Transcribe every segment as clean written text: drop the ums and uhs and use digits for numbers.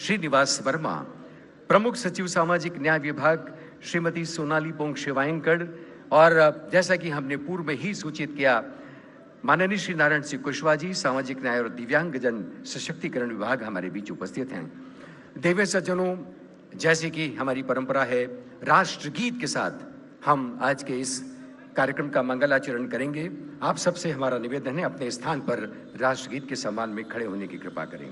श्रीनिवास वर्मा, प्रमुख सचिव सामाजिक न्याय विभाग श्रीमती सोनाली पोंगशेवायंकड़, और जैसा कि हमने पूर्व में ही सूचित किया, माननीय श्री नारायण सिंह कुशवाहा जी, सामाजिक न्याय और दिव्यांगजन सशक्तिकरण विभाग हमारे बीच उपस्थित हैं। देवी सज्जनों, जैसे कि हमारी परंपरा है, राष्ट्रगीत के साथ हम आज के इस कार्यक्रम का मंगलाचरण करेंगे। आप सबसे हमारा निवेदन है, अपने स्थान पर राष्ट्रगीत के सम्मान में खड़े होने की कृपा करें।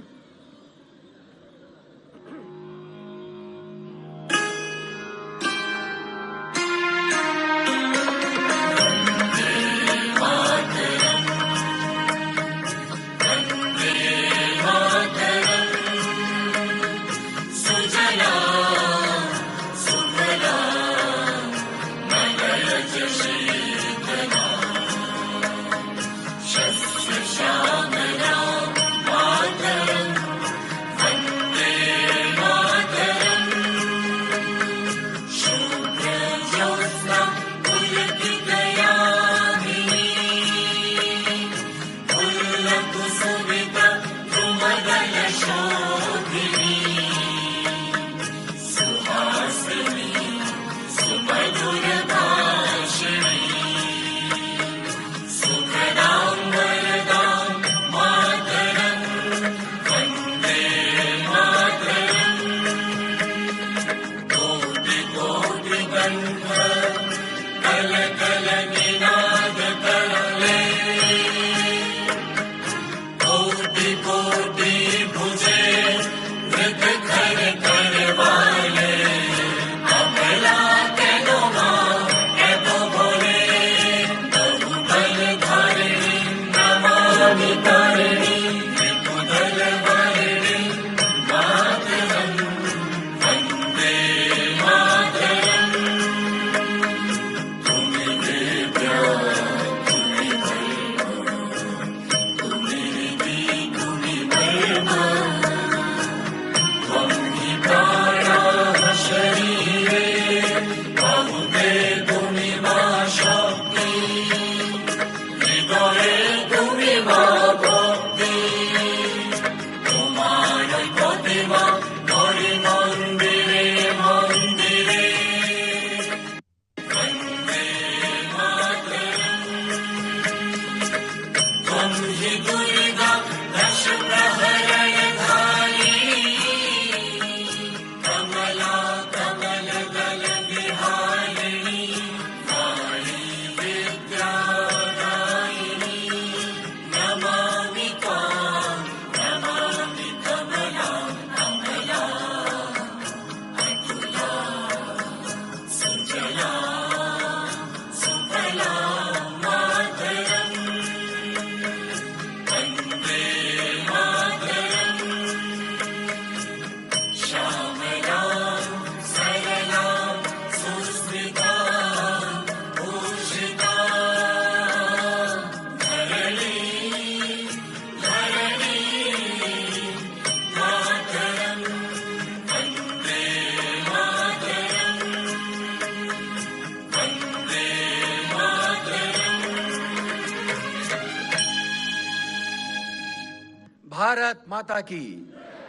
भारत माता की,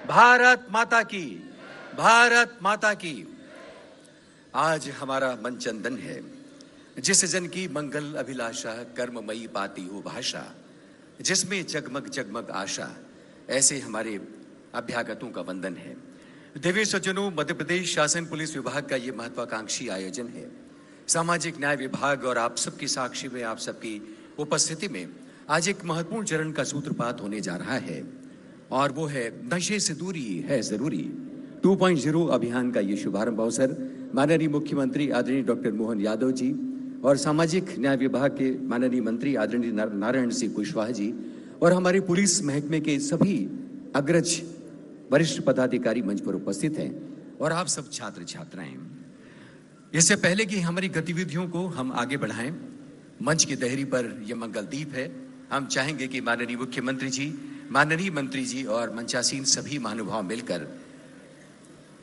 भारत माता की, भारत माता की। आज हमारा मन चंदन है, जिस जन की मंगल अभिलाषा, कर्ममयी पाती हो भाषा, जिसमें जगमग जगमग आशा, ऐसे हमारे अभ्यागतों का वंदन है। देवी सज्जनों, मध्य प्रदेश शासन पुलिस विभाग का ये महत्वाकांक्षी आयोजन है। सामाजिक न्याय विभाग और आप सबकी साक्षी में, आप सबकी उपस्थिति में आज एक महत्वपूर्ण चरण का सूत्रपात होने जा रहा है, और वो है नशे से दूरी है जरूरी 2.0 अभियान का ये शुभारंभ अवसर माननीय मुख्यमंत्री आदरणीय डॉक्टर मोहन यादव जी और सामाजिक न्याय विभाग के माननीय मंत्री आदरणीय नारायण सिंह कुशवाहा जी और हमारे पुलिस महकमे के सभी अग्रज वरिष्ठ पदाधिकारी मंच पर उपस्थित हैं, और आप सब छात्र छात्राएं। इससे पहले कि हमारी गतिविधियों को हम आगे बढ़ाएं, मंच की दहरी पर यह मंगल दीप है। हम चाहेंगे कि माननीय मुख्यमंत्री जी, माननीय मंत्री जी और मंचासीन सभी महानुभाव मिलकर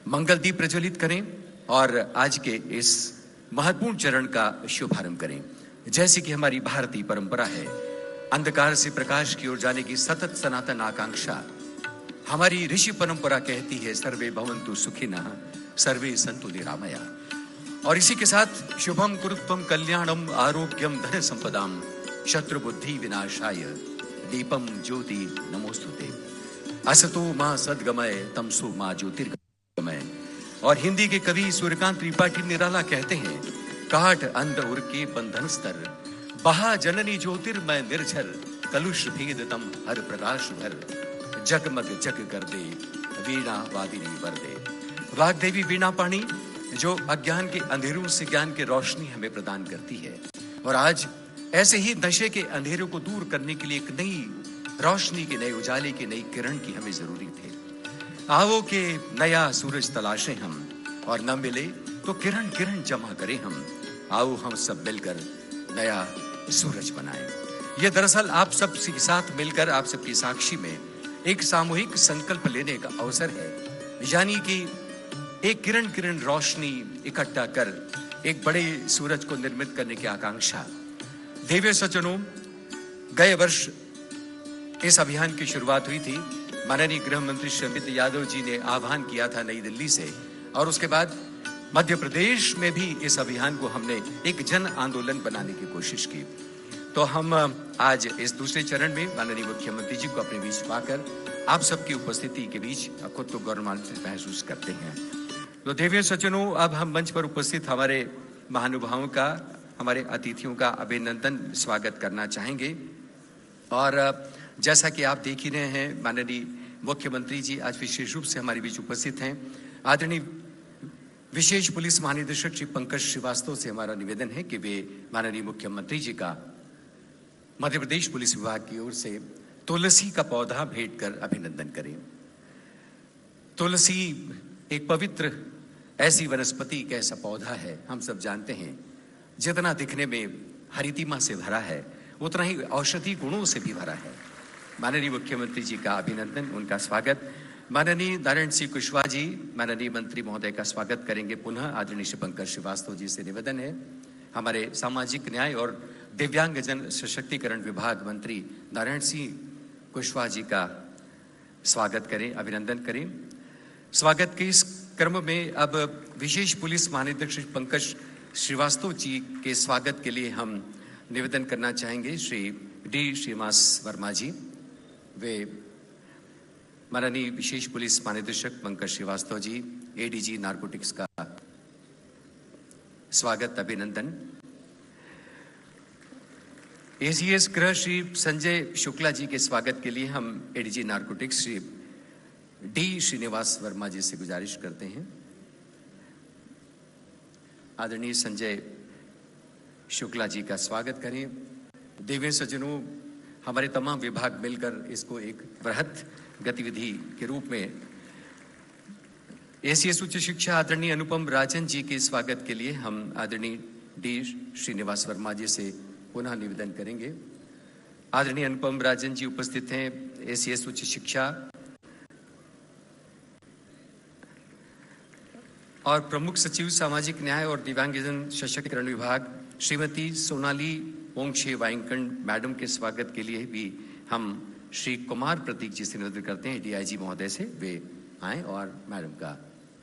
मंगल दीप प्रज्वलित करें और आज के इस महत्वपूर्ण चरण का शुभारंभ करें। जैसे कि हमारी भारतीय परंपरा है, अंधकार से प्रकाश की ओर जाने की सतत सनातन आकांक्षा, हमारी ऋषि परंपरा कहती है सर्वे भवन्तु सुखिनः सर्वे सन्तु निरामया। और इसी के साथ शुभम कुरुत्वम कल्याणम आरोग्यम धन संपदाम शत्रु बुद्धि विनाशाय दीपम ज्योति नमोस्तुते। असतो मां सद्गमय तमसो मां ज्योतिर्गमय। और हिंदी के कवि सूर्यकांत त्रिपाठी निराला कहते हैं, काट अंध उर के बंधन स्तर बहा जननी ज्योतिर्मय निर्झर कलुष भेद तम हर प्रकाश भर जगमग जग कर दे वीणा वादिनी वर दे। वाग्देवी वीणा पाणी जो अज्ञान के अंधेरों से ज्ञान की रोशनी हमें प्रदान करती है। और आज ऐसे ही नशे के अंधेरों को दूर करने के लिए एक नई रोशनी के नए उजाले की नई किरण की हमें जरूरी थी। आओ के नया सूरज तलाशे हम और न मिले तो किरण किरण जमा करें हम। आओ हम सब मिलकर नया सूरज बनाएं। यह दरअसल आप सब के साथ मिलकर आप सबकी साक्षी में एक सामूहिक संकल्प लेने का अवसर है, यानी कि एक किरण किरण रोशनी इकट्ठा कर एक बड़े सूरज को निर्मित करने की आकांक्षा। देवी सज्जनों, गए वर्ष इस अभियान की शुरुआत हुई थी। माननीय गृह मंत्री श्री अमित यादव जी ने आह्वान किया था नई दिल्ली से, और उसके बाद मध्य प्रदेश में भी इस अभियान को हमने एक जन आंदोलन बनाने की कोशिश की। तो हम आज इस दूसरे चरण में माननीय मुख्यमंत्री जी को अपने बीच पाकर आप सबकी उपस्थिति के बीच खुद को गौरवान्वित महसूस करते हैं। तो देवी सज्जनों, अब हम मंच पर उपस्थित हमारे महानुभावों का, हमारे अतिथियों का अभिनंदन स्वागत करना चाहेंगे। और जैसा कि आप देख ही रहे हैं, माननीय मुख्यमंत्री जी आज विशेष रूप से हमारे बीच उपस्थित हैं। आदरणीय विशेष पुलिस महानिदेशक श्री पंकज श्रीवास्तव से हमारा निवेदन है कि वे माननीय मुख्यमंत्री जी का मध्य प्रदेश पुलिस विभाग की ओर से तुलसी का पौधा भेंट कर अभिनंदन करें। तुलसी एक पवित्र ऐसी वनस्पति, एक ऐसा पौधा है, हम सब जानते हैं, जितना दिखने में हरितिमा से भरा है उतना ही औषधि गुणों से भी भरा है। माननीय मुख्यमंत्री जी का अभिनंदन, उनका स्वागत। माननीय नारायण सिंह कुशवाहा जी, माननीय मंत्री महोदय का स्वागत करेंगे पुनः। आदरणीय श्री पंकज श्रीवास्तव जी से निवेदन है हमारे सामाजिक न्याय और दिव्यांगजन सशक्तिकरण विभाग मंत्री नारायण सिंह कुशवाहा जी का स्वागत करें, अभिनंदन करें। स्वागत के इस क्रम में अब विशेष पुलिस महानिदेशक पंकज श्रीवास्तव जी के स्वागत के लिए हम निवेदन करना चाहेंगे श्री डी श्रीनिवास वर्मा जी। वे माननीय विशेष पुलिस महानिदेशक पंकज श्रीवास्तव जी, एडीजी नारकोटिक्स का स्वागत, अभिनंदन। एसीएस गृह श्री संजय शुक्ला जी के स्वागत के लिए हम ADG narcotics Shri D Srinivas Varma ji से गुजारिश करते हैं। आदरणीय संजय शुक्ला जी का स्वागत करें। देवी सज्जनों, हमारे तमाम विभाग मिलकर इसको एक बृहत गतिविधि के रूप में एसीएस उच्च शिक्षा आदरणीय अनुपम राजन जी के स्वागत के लिए हम आदरणीय डी श्रीनिवास वर्मा जी से पुनः निवेदन करेंगे। आदरणीय अनुपम राजन जी उपस्थित हैं, एसीएस उच्च शिक्षा और प्रमुख सचिव सामाजिक न्याय और दिव्यांगजन सशक्तिकरण विभाग श्रीमती सोनाली ओंगशे वाइंकण मैडम के स्वागत के लिए भी हम श्री कुमार प्रतीक जी से निवेदन करते हैं, डीआईजी महोदय से, वे आए और मैडम का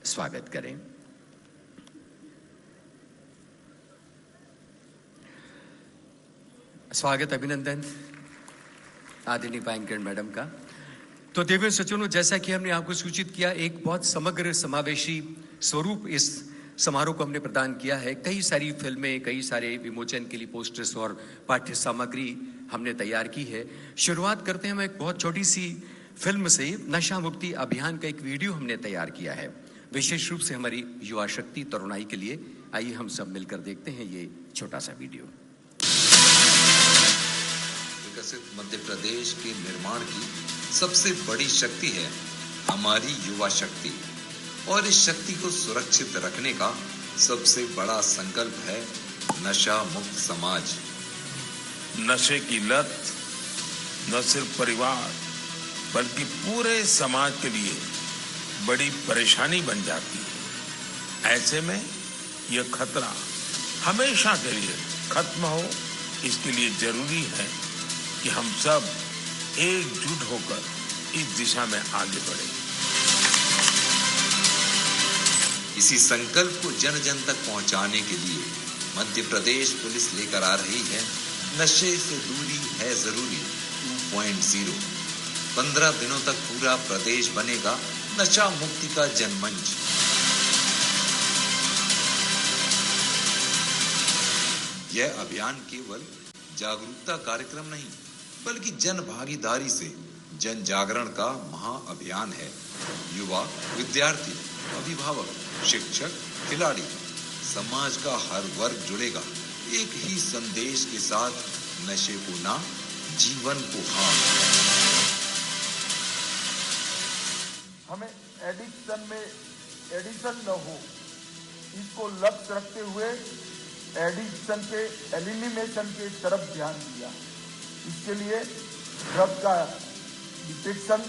स्वागत करें। स्वागत, अभिनंदन आदरणीय वाइंकण मैडम का। तो देवी सज्जनों, जैसा कि हमने आपको सूचित किया, एक बहुत समग्र समावेशी स्वरूप इस समारोह को हमने प्रदान किया है। कई सारी फिल्में, कई सारे विमोचन के लिए पोस्टर्स और पाठ्य सामग्री हमने तैयार की है। शुरुआत करते हैं हम एक बहुत छोटी सी फिल्म से। नशा मुक्ति अभियान का एक वीडियो हमने तैयार किया है, विशेष रूप से हमारी युवा शक्ति तरुणाई के लिए। आइए हम सब मिलकर देखते हैं ये छोटा सा वीडियो। विकसित मध्य प्रदेश के निर्माण की सबसे बड़ी शक्ति है हमारी युवा शक्ति, और इस शक्ति को सुरक्षित रखने का सबसे बड़ा संकल्प है नशा मुक्त समाज। नशे की लत न सिर्फ परिवार बल्कि पूरे समाज के लिए बड़ी परेशानी बन जाती है। ऐसे में यह खतरा हमेशा के लिए खत्म हो, इसके लिए जरूरी है कि हम सब एकजुट होकर इस दिशा में आगे बढ़े। इसी संकल्प को जन जन तक पहुंचाने के लिए मध्य प्रदेश पुलिस लेकर आ रही है नशे से दूरी है जरूरी 2.0। 15 दिनों तक पूरा प्रदेश बनेगा नशा मुक्ति का जनमंच। यह अभियान केवल जागरूकता कार्यक्रम नहीं बल्कि जन भागीदारी से जन जागरण का महाअभियान है। युवा, विद्यार्थी, अभिभावक, शिक्षक, खिलाड़ी, समाज का हर वर्ग जुड़ेगा एक ही संदेश के साथ, नशे को ना, जीवन को हाँ। हमें एडिक्शन न हो, इसको लक्ष्य रखते हुए एडिक्शन के एलिमिनेशन के तरफ ध्यान दिया। इसके लिए ड्रग का डिटेक्शन,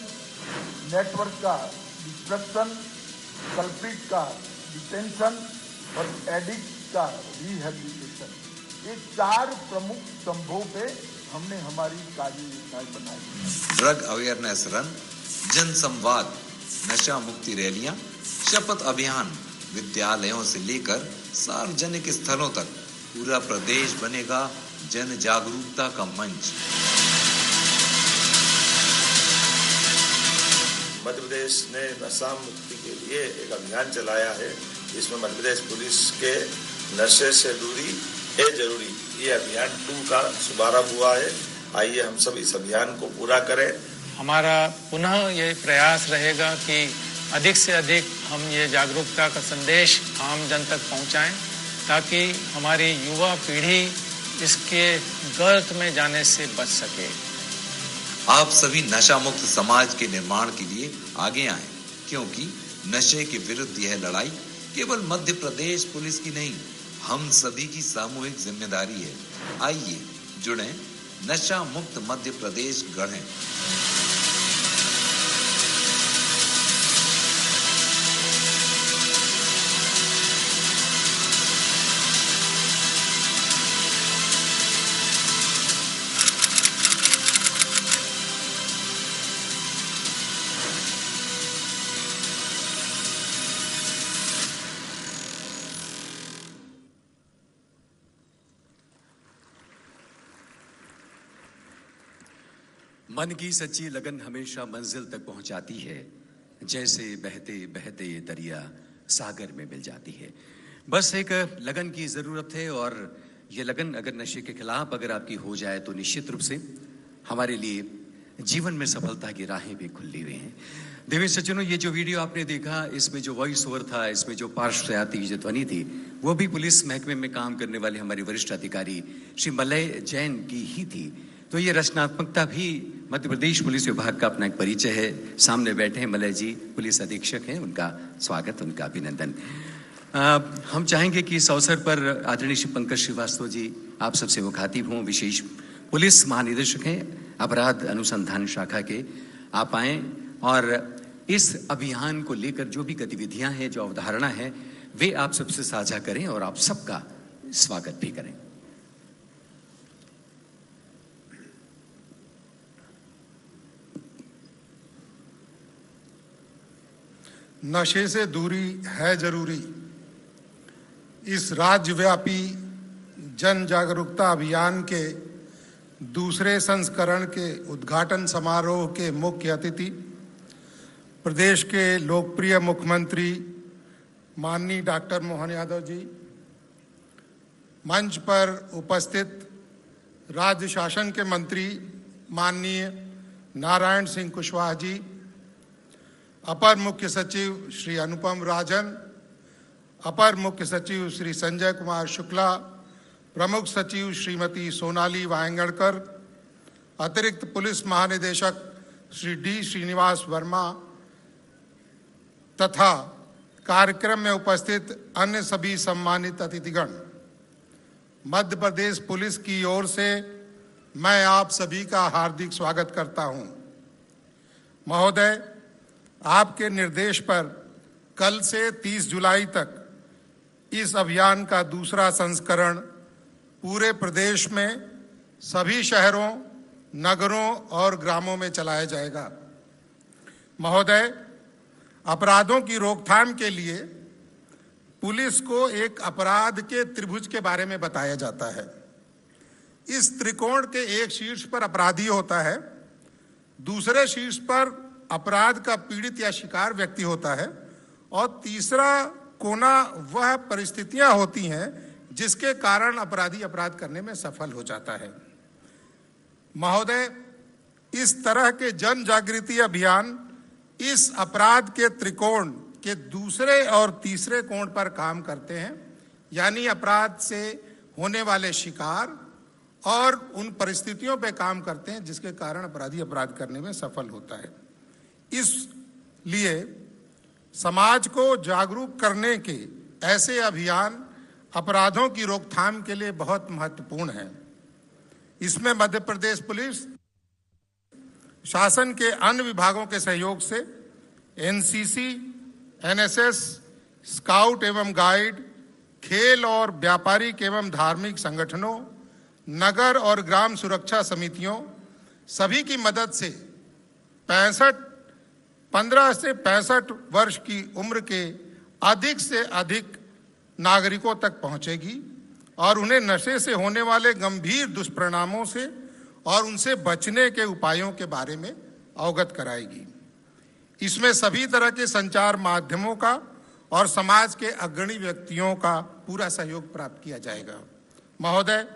नेटवर्क का डिस्ट्रक्शन, कल्प्रिट का डिटेंशन और एडिक्ट का रिहेबिलिटेशन, ये 4 प्रमुख स्तंभों पे हमने हमारी कार्य योजनाएं बनाई। ड्रग अवेयरनेस रन, जन संवाद, नशा मुक्ति रैलियां, शपथ अभियान, विद्यालयों से लेकर सार्वजनिक स्थलों तक पूरा प्रदेश बनेगा जन जागरूकता का मंच। मध्य प्रदेश ने नशा मुक्ति के लिए एक अभियान चलाया है। इसमें मध्य प्रदेश पुलिस के नशे से दूरी है जरूरी, ये अभियान 2 का शुभारंभ हुआ है। आइए हम सब इस अभियान को पूरा करें। हमारा पुनः ये प्रयास रहेगा कि अधिक से अधिक हम ये जागरूकता का संदेश आम जन तक पहुंचाएं, ताकि हमारी युवा पीढ़ी इसके गर्त में जाने से बच सके। आप सभी नशा मुक्त समाज के निर्माण के लिए आगे आएं, क्योंकि नशे के विरुद्ध यह लड़ाई केवल मध्य प्रदेश पुलिस की नहीं, हम सभी की सामूहिक जिम्मेदारी है। आइए जुड़ें, नशा मुक्त मध्य प्रदेश गढ़ें। मन की सच्ची लगन हमेशा मंजिल तक पहुंचाती है, जैसे बहते बहते ये दरिया सागर में मिल जाती है। बस एक लगन की ज़रूरत है, और ये लगन अगर नशे के खिलाफ अगर आपकी हो जाए तो निश्चित रूप से हमारे लिए जीवन में सफलता की राहें भी खुली हुई हैं। देवी सज्जनों, ये जो वीडियो आपने देखा, इसमें जो वॉइस ओवर था, इसमें जो पार्श्वयाति जो ध्वनि थी, वो भी पुलिस महकमे में काम करने वाले हमारे वरिष्ठ अधिकारी श्री मलय जैन की ही थी। तो ये रचनात्मकता भी मध्य प्रदेश पुलिस विभाग का अपना एक परिचय है। सामने बैठे हैं मलय जी, पुलिस अधीक्षक हैं, उनका स्वागत, उनका अभिनंदन। हम चाहेंगे कि इस अवसर पर आदरणीय श्री पंकज श्रीवास्तव जी आप सबसे मुखातिब हों। विशेष पुलिस महानिदेशक हैं अपराध अनुसंधान शाखा के, आप आएँ और इस अभियान को लेकर जो भी गतिविधियां हैं, जो अवधारणा है, वे आप सबसे साझा करें और आप सबका स्वागत भी करें। नशे से दूरी है जरूरी, इस राज्यव्यापी जन जागरूकता अभियान के दूसरे संस्करण के उद्घाटन समारोह के मुख्य अतिथि प्रदेश के लोकप्रिय मुख्यमंत्री माननीय डॉक्टर मोहन यादव जी, मंच पर उपस्थित राज्य शासन के मंत्री माननीय नारायण सिंह कुशवाहा जी, अपर मुख्य सचिव श्री अनुपम राजन, अपर मुख्य सचिव श्री संजय कुमार शुक्ला, प्रमुख सचिव श्रीमती सोनाली वायंगड़कर, अतिरिक्त पुलिस महानिदेशक श्री डी श्रीनिवास वर्मा तथा कार्यक्रम में उपस्थित अन्य सभी सम्मानित अतिथिगण, मध्य प्रदेश पुलिस की ओर से मैं आप सभी का हार्दिक स्वागत करता हूं। महोदय, आपके निर्देश पर कल से 30 जुलाई तक इस अभियान का दूसरा संस्करण पूरे प्रदेश में सभी शहरों, नगरों और ग्रामों में चलाया जाएगा। महोदय, अपराधों की रोकथाम के लिए पुलिस को एक अपराध के त्रिभुज के बारे में बताया जाता है। इस त्रिकोण के एक शीर्ष पर अपराधी होता है, दूसरे शीर्ष पर अपराध का पीड़ित या शिकार व्यक्ति होता है और तीसरा कोना वह परिस्थितियां होती हैं जिसके कारण अपराधी अपराध करने में सफल हो जाता है। महोदय, इस तरह के जन जागृति अभियान इस अपराध के त्रिकोण के दूसरे और तीसरे कोण पर काम करते हैं, यानी अपराध से होने वाले शिकार और उन परिस्थितियों पर काम करते हैं जिसके कारण अपराधी अपराध करने में सफल होता है। इसलिए समाज को जागरूक करने के ऐसे अभियान अपराधों की रोकथाम के लिए बहुत महत्वपूर्ण हैं। इसमें मध्य प्रदेश पुलिस शासन के अन्य विभागों के सहयोग से एनसीसी, एनएसएस, स्काउट एवं गाइड, खेल और व्यापारिक एवं धार्मिक संगठनों, नगर और ग्राम सुरक्षा समितियों सभी की मदद से 15 से 65 वर्ष की उम्र के अधिक से अधिक नागरिकों तक पहुंचेगी और उन्हें नशे से होने वाले गंभीर दुष्परिणामों से और उनसे बचने के उपायों के बारे में अवगत कराएगी। इसमें सभी तरह के संचार माध्यमों का और समाज के अग्रणी व्यक्तियों का पूरा सहयोग प्राप्त किया जाएगा। महोदय,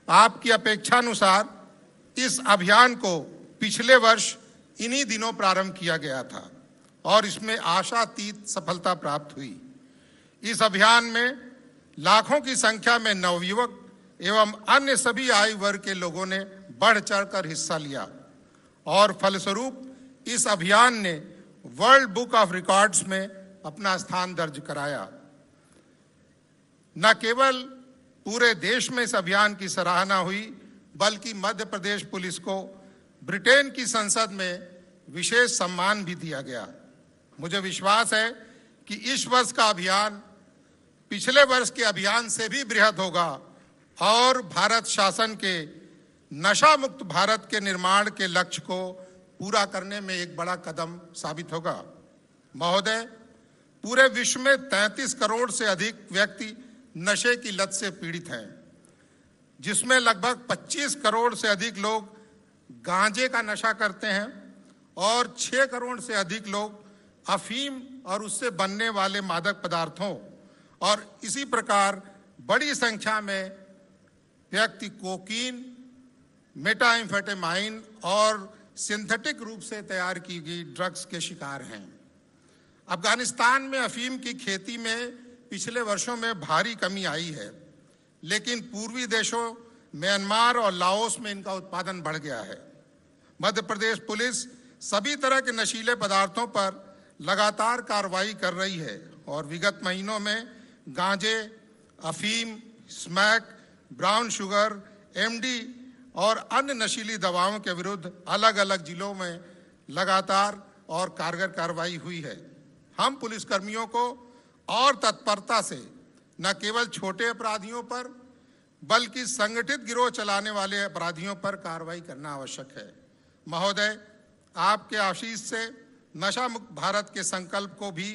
आपकी अपेक्षानुसार इस अभियान को पिछले वर्ष इन्हीं दिनों प्रारंभ किया गया था और इसमें आशातीत सफलता प्राप्त हुई। इस अभियान में लाखों की संख्या में नवयुवक एवं अन्य सभी आयु वर्ग के लोगों ने बढ़ चढ़कर हिस्सा लिया और फलस्वरूप इस अभियान ने वर्ल्ड बुक ऑफ रिकॉर्ड्स में अपना स्थान दर्ज कराया। न केवल पूरे देश में इस अभियान की सराहना हुई, बल्कि मध्य प्रदेश पुलिस को ब्रिटेन की संसद में विशेष सम्मान भी दिया गया। मुझे विश्वास है कि इस वर्ष का अभियान पिछले वर्ष के अभियान से भी बृहद होगा और भारत शासन के नशा मुक्त भारत के निर्माण के लक्ष्य को पूरा करने में एक बड़ा कदम साबित होगा। महोदय, पूरे विश्व में 33 करोड़ से अधिक व्यक्ति नशे की लत से पीड़ित हैं, जिसमें लगभग 25 करोड़ से अधिक लोग गांजे का नशा करते हैं और 6 करोड़ से अधिक लोग अफीम और उससे बनने वाले मादक पदार्थों और इसी प्रकार बड़ी संख्या में व्यक्ति कोकीन, मेटाएम्फेटामाइन और सिंथेटिक रूप से तैयार की गई ड्रग्स के शिकार हैं। अफगानिस्तान में अफीम की खेती में पिछले वर्षों में भारी कमी आई है, लेकिन पूर्वी देशों म्यांमार और लाओस में इनका उत्पादन बढ़ गया है। मध्य प्रदेश पुलिस सभी तरह के नशीले पदार्थों पर लगातार कार्रवाई कर रही है और विगत महीनों में गांजे, अफीम, स्मैक, ब्राउन शुगर, एमडी और अन्य नशीली दवाओं के विरुद्ध अलग अलग जिलों में लगातार और कारगर कार्रवाई हुई है। हम पुलिसकर्मियों को और तत्परता से न केवल छोटे अपराधियों पर बल्कि संगठित गिरोह चलाने वाले अपराधियों पर कार्रवाई करना आवश्यक है। महोदय, आपके आशीष से नशा मुक्त भारत के संकल्प को भी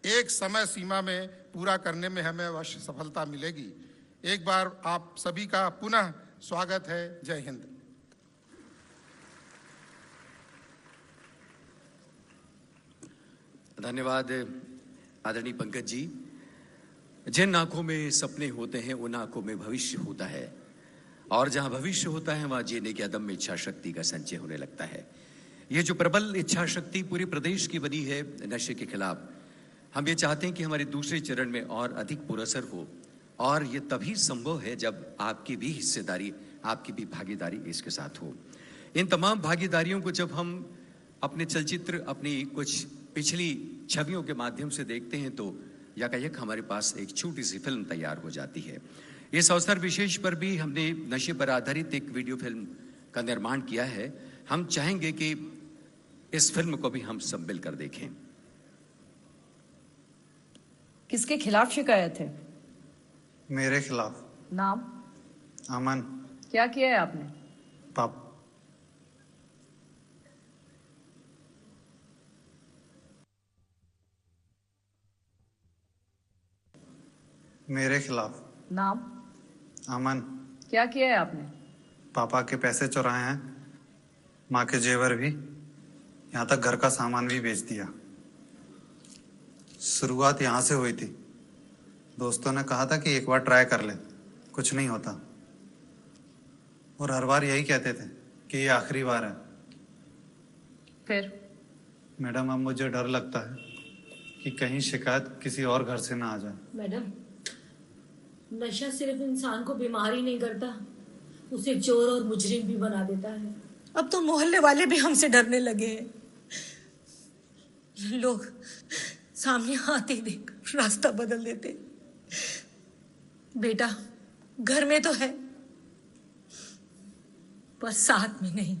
एक समय सीमा में पूरा करने में हमें अवश्य सफलता मिलेगी। एक बार आप सभी का पुनः स्वागत है। जय हिंद। धन्यवाद आदरणीय पंकज जी। जिन आंखों में सपने होते हैं उन आंखों में भविष्य होता है और जहां भविष्य होता है वहां जीने की अदम्य इच्छा शक्ति का संचय होने लगता है। ये जो प्रबल इच्छा शक्ति पूरे प्रदेश की बनी है नशे के खिलाफ, हम ये चाहते हैं कि हमारे दूसरे चरण में और अधिक पुरअसर हो और ये तभी संभव है जब आपकी भी हिस्सेदारी, आपकी भी भागीदारी इसके साथ हो। इन तमाम भागीदारियों को जब हम अपने चलचित्र, अपनी कुछ पिछली छवियों के माध्यम से देखते हैं तो यकायक हमारे पास एक छोटी सी फिल्म तैयार हो जाती है। इस अवसर विशेष पर भी हमने नशे पर आधारित एक वीडियो फिल्म का निर्माण किया है। हम चाहेंगे कि इस फिल्म को भी हम सब मिलकर देखें। किसके खिलाफ शिकायत है? मेरे खिलाफ। नाम? अमन। क्या किया है आपने? पाप। मेरे खिलाफ। नाम? अमन। क्या किया है आपने? पापा के पैसे चुराए हैं, माँ के जेवर भी, यहाँ तक घर का सामान भी बेच दिया। शुरुआत यहाँ से हुई थी। दोस्तों ने कहा था कि एक बार ट्राई कर ले, कुछ नहीं होता, और हर बार यही कहते थे कि ये आखिरी बार है। फिर? मैडम, अब मुझे डर लगता है कि कहीं शिकायत किसी और घर से ना आ जाए। मैडम, नशा सिर्फ इंसान को बीमार ही नहीं करता, उसे चोर और मुजरिम भी बना देता है। अब तो मोहल्ले वाले भी हमसे डरने लगे हैं। लोग सामने आते ही देख रास्ता बदल देते। बेटा घर में तो है, पर साथ में नहीं।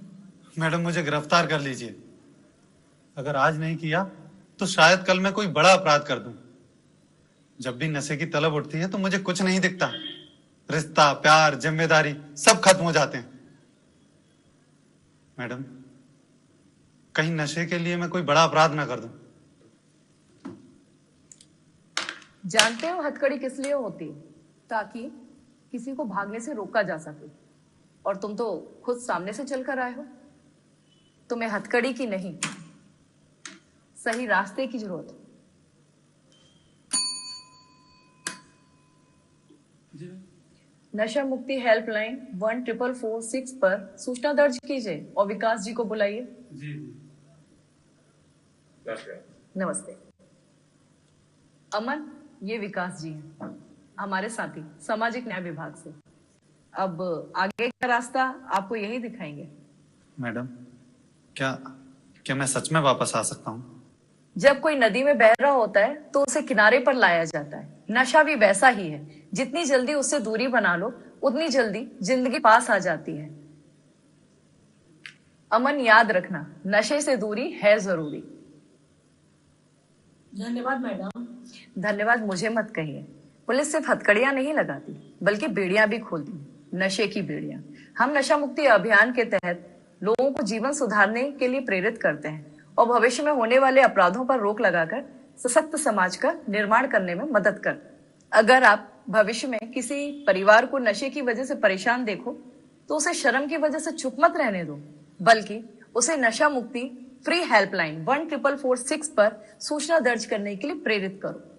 मैडम, मुझे गिरफ्तार कर लीजिए। अगर आज नहीं किया तो शायद कल मैं कोई बड़ा अपराध कर दूं। जब भी नशे की तलब उठती है तो मुझे कुछ नहीं दिखता। रिश्ता, प्यार, जिम्मेदारी सब खत्म हो जाते हैं। मैडम, कहीं नशे के लिए मैं कोई बड़ा अपराध ना कर दूं। जानते हो हथकड़ी किस लिए होती है? ताकि किसी को भागने से रोका जा सके। और तुम तो खुद सामने से चलकर आए हो। तुम्हें हथकड़ी की नहीं, सही रास्ते की जरूरत है। नशा मुक्ति हेल्पलाइन 1446 पर सूचना दर्ज कीजिए और विकास जी को बुलाइए। नमस्ते। अमन, ये विकास जी हैं, हमारे साथी सामाजिक न्याय विभाग से। अब आगे का रास्ता आपको यही दिखाएंगे। मैडम, क्या मैं सच में वापस आ सकता हूँ? जब कोई नदी में बह रहा होता है तो उसे किनारे पर लाया जाता है। नशा भी वैसा ही है। जितनी जल्दी उससे दूरी बना लो, उतनी जल्दी जिंदगी पास आ जाती है। अमन, याद रखना, नशे से दूरी है जरूरी। धन्यवाद मैडम। धन्यवाद मुझे मत कहिए। पुलिस सिर्फ हथकड़ियां नहीं लगाती, बल्कि बेड़ियां भी खोलती है, नशे की बेड़ियां। हम नशा मुक्ति अभियान के तहत लोगों को जीवन सुधारने के लिए प्रेरित करते हैं और भविष्य में होने वाले अपराधों पर रोक लगाकर सशक्त समाज का निर्माण करने में मदद करते हैं। अगर आप भविष्य में किसी परिवार को नशे की वजह से परेशान देखो तो उसे शर्म की वजह से चुप मत रहने दो, बल्कि उसे नशा मुक्ति फ्री हेल्पलाइन 1446 पर सूचना दर्ज करने के लिए प्रेरित करो।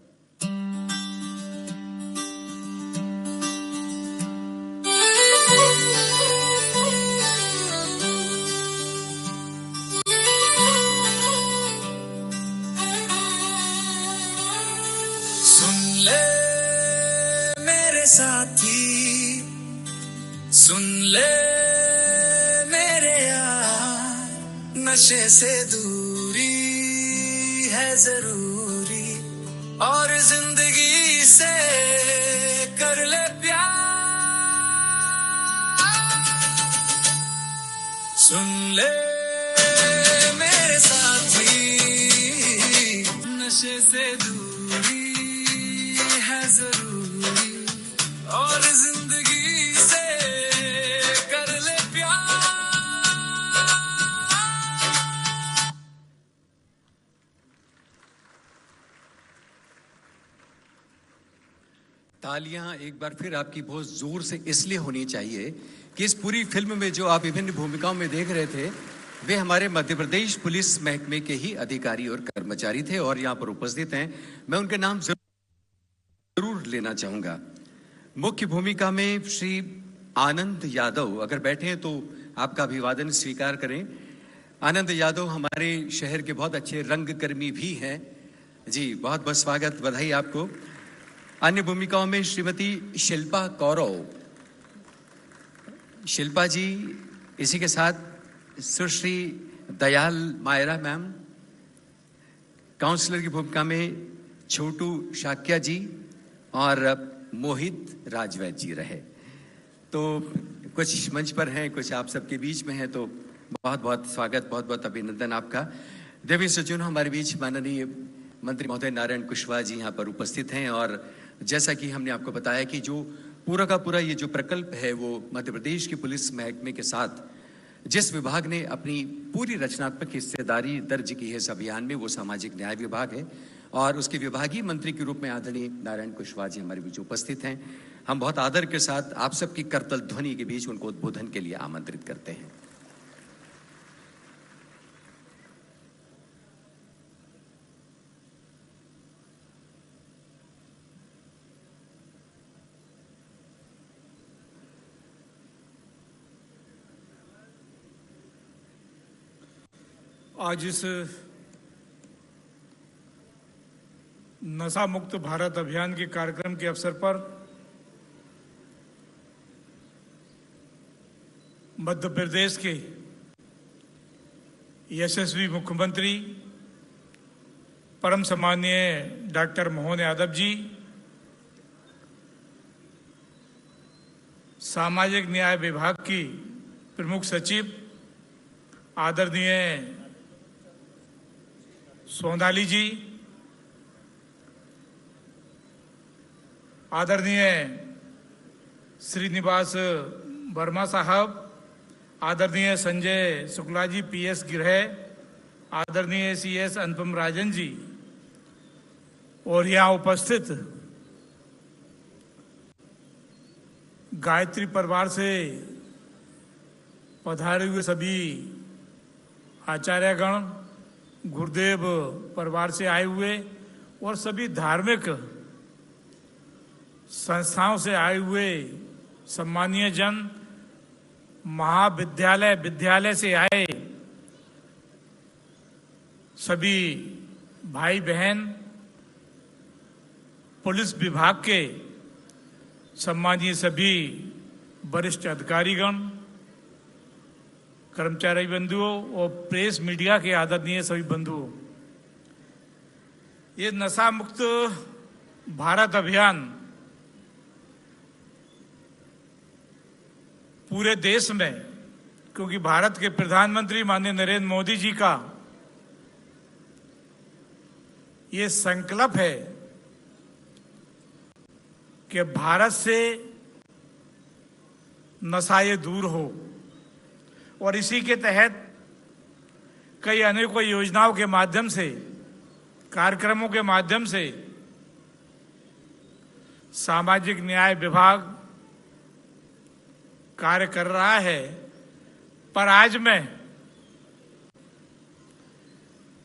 साथी सुन ले मेरे यार, नशे से दूरी है जरूरी और जिंदगी से कर ले प्यार। सुन ले मेरे साथी, नशे से दूरी है जरूरी और जिंदगी से कर ले प्यार। तालियां एक बार फिर आपकी बहुत जोर से इसलिए होनी चाहिए कि इस पूरी फिल्म में जो आप विभिन्न भूमिकाओं में देख रहे थे, वे हमारे मध्य प्रदेश पुलिस महकमे के ही अधिकारी और कर्मचारी थे और यहाँ पर उपस्थित हैं। मैं उनके नाम जरूर लेना चाहूंगा। मुख्य भूमिका में श्री आनंद यादव, अगर बैठे हैं तो आपका अभिवादन स्वीकार करें। आनंद यादव हमारे शहर के बहुत अच्छे रंगकर्मी भी हैं। जी, बहुत बहुत स्वागत, बधाई आपको। अन्य भूमिकाओं में श्रीमती शिल्पा कौरव, शिल्पा जी, इसी के साथ सुश्री दयाल मायरा मैम। काउंसलर की भूमिका में छोटू शाक्या जी और मोहित राजवैद जी रहे। तो कुछ मंच पर हैं, कुछ आप सबके बीच में हैं, तो बहुत बहुत स्वागत, बहुत बहुत अभिनंदन आपका। देवी सचिव हमारे बीच माननीय मंत्री महोदय नारायण कुशवाहा जी यहाँ पर उपस्थित हैं। और जैसा कि हमने आपको बताया कि जो पूरा का पूरा ये जो प्रकल्प है वो मध्य प्रदेश की पुलिस महकमे के साथ जिस विभाग ने अपनी पूरी रचनात्मक हिस्सेदारी दर्ज की है इस अभियान में, वो सामाजिक न्याय विभाग है। और उसके विभागीय मंत्री के रूप में आदरणीय नारायण कुशवाहा जी हमारे बीच उपस्थित हैं। हम बहुत आदर के साथ आप सबकी करतल ध्वनि के बीच उनको उद्बोधन के लिए आमंत्रित करते हैं। आज इस नशा मुक्त भारत अभियान के कार्यक्रम के अवसर पर मध्य प्रदेश के यशस्वी मुख्यमंत्री परम सम्माननीय डॉक्टर मोहन यादव जी, सामाजिक न्याय विभाग की प्रमुख सचिव आदरणीय सोनाली जी, आदरणीय श्रीनिवास वर्मा साहब, आदरणीय संजय शुक्ला जी पीएस गृह, आदरणीय सीएस अनुपम राजन जी और यहाँ उपस्थित गायत्री परिवार से पधारे हुए सभी आचार्यगण, गुरुदेव परिवार से आए हुए और सभी धार्मिक संस्थाओं से आए हुए सम्मानीय जन, महाविद्यालय विद्यालय से आए सभी भाई बहन, पुलिस विभाग के सम्मानीय सभी वरिष्ठ अधिकारीगण, कर्मचारी बंधुओं और प्रेस मीडिया के आदरणीय सभी बंधुओं, ये नशा मुक्त भारत अभियान पूरे देश में, क्योंकि भारत के प्रधानमंत्री माननीय नरेंद्र मोदी जी का ये संकल्प है कि भारत से नशा ये दूर हो, और इसी के तहत कई अनेकों योजनाओं के माध्यम से, कार्यक्रमों के माध्यम से सामाजिक न्याय विभाग कार्य कर रहा है। पर आज मैं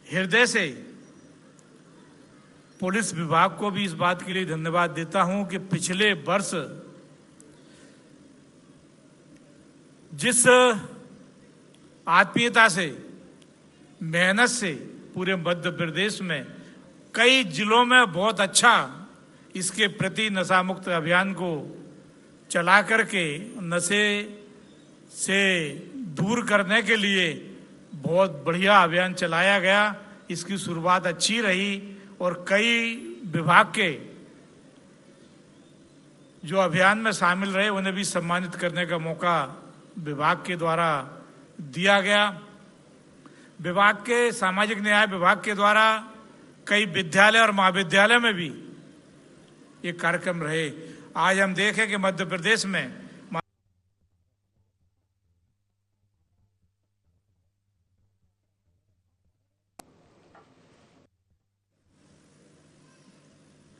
हृदय से पुलिस विभाग को भी इस बात के लिए धन्यवाद देता हूं कि पिछले वर्ष जिस आत्मीयता से, मेहनत से पूरे मध्य प्रदेश में कई जिलों में बहुत अच्छा इसके प्रति नशा मुक्त अभियान को चला करके नशे से दूर करने के लिए बहुत बढ़िया अभियान चलाया गया। इसकी शुरुआत अच्छी रही और कई विभाग के जो अभियान में शामिल रहे उन्हें भी सम्मानित करने का मौका विभाग के द्वारा दिया गया। विभाग के सामाजिक न्याय विभाग के द्वारा कई विद्यालय और महाविद्यालय में भी ये कार्यक्रम रहे। आज हम देखें कि मध्य प्रदेश में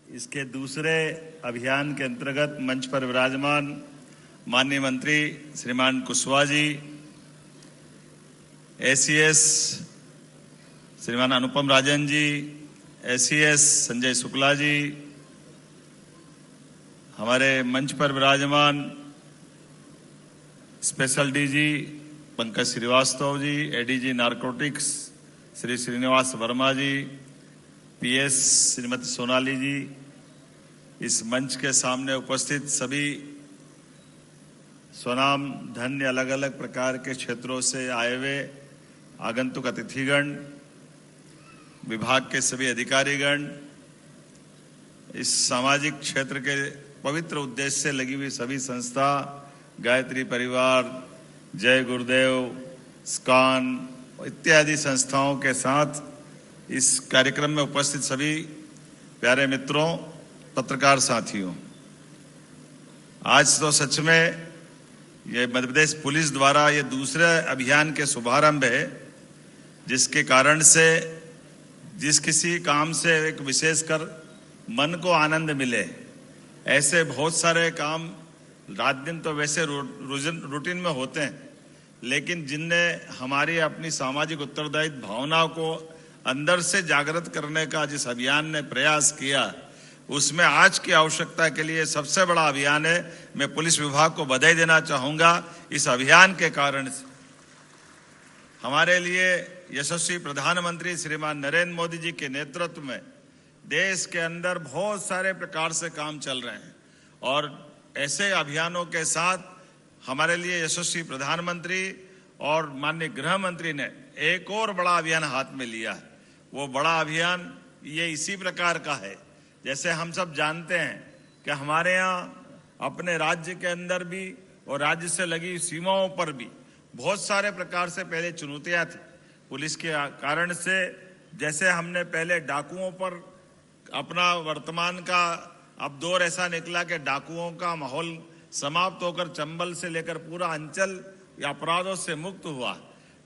इसके दूसरे अभियान के अंतर्गत मंच पर विराजमान माननीय मंत्री श्रीमान कुशवाहा जी, एसीएस श्रीमान अनुपम राजन जी, एसीएस संजय शुक्ला जी, हमारे मंच पर विराजमान special DG Pankaj Srivastava ji, ADG narcotics Shri Srinivas Varma जी, पीएस श्रीमती सोनाली जी, इस मंच के सामने उपस्थित सभी स्वनाम धन्य अलग अलग प्रकार के क्षेत्रों से आए हुए आगंतुक अतिथिगण, विभाग के सभी अधिकारीगण, इस सामाजिक क्षेत्र के पवित्र उद्देश्य से लगी हुई सभी संस्था, गायत्री परिवार, जय गुरुदेव, स्कान इत्यादि संस्थाओं के साथ इस कार्यक्रम में उपस्थित सभी प्यारे मित्रों, पत्रकार साथियों, आज तो सच में ये मध्य प्रदेश पुलिस द्वारा ये दूसरे अभियान के शुभारंभ है, जिसके कारण से जिस किसी काम से एक विशेषकर मन को आनंद मिले, ऐसे बहुत सारे काम रात दिन तो वैसे रूटीन में होते हैं, लेकिन जिनने हमारी अपनी सामाजिक उत्तरदायित्व भावनाओं को अंदर से जागृत करने का जिस अभियान ने प्रयास किया, उसमें आज की आवश्यकता के लिए सबसे बड़ा अभियान है। मैं पुलिस विभाग को बधाई देना चाहूँगा। इस अभियान के कारण से हमारे लिए यशस्वी प्रधानमंत्री श्रीमान नरेंद्र मोदी जी के नेतृत्व में देश के अंदर बहुत सारे प्रकार से काम चल रहे हैं, और ऐसे अभियानों के साथ हमारे लिए यशस्वी प्रधानमंत्री और माननीय गृह मंत्री ने एक और बड़ा अभियान हाथ में लिया है। वो बड़ा अभियान ये इसी प्रकार का है, जैसे हम सब जानते हैं कि हमारे यहाँ अपने राज्य के अंदर भी और राज्य से लगी सीमाओं पर भी बहुत सारे प्रकार से पहले चुनौतियां थी पुलिस के कारण से। जैसे हमने पहले डाकुओं पर अपना वर्तमान का अब दौर ऐसा निकला कि डाकुओं का माहौल समाप्त होकर चंबल से लेकर पूरा अंचल या अपराधों से मुक्त हुआ,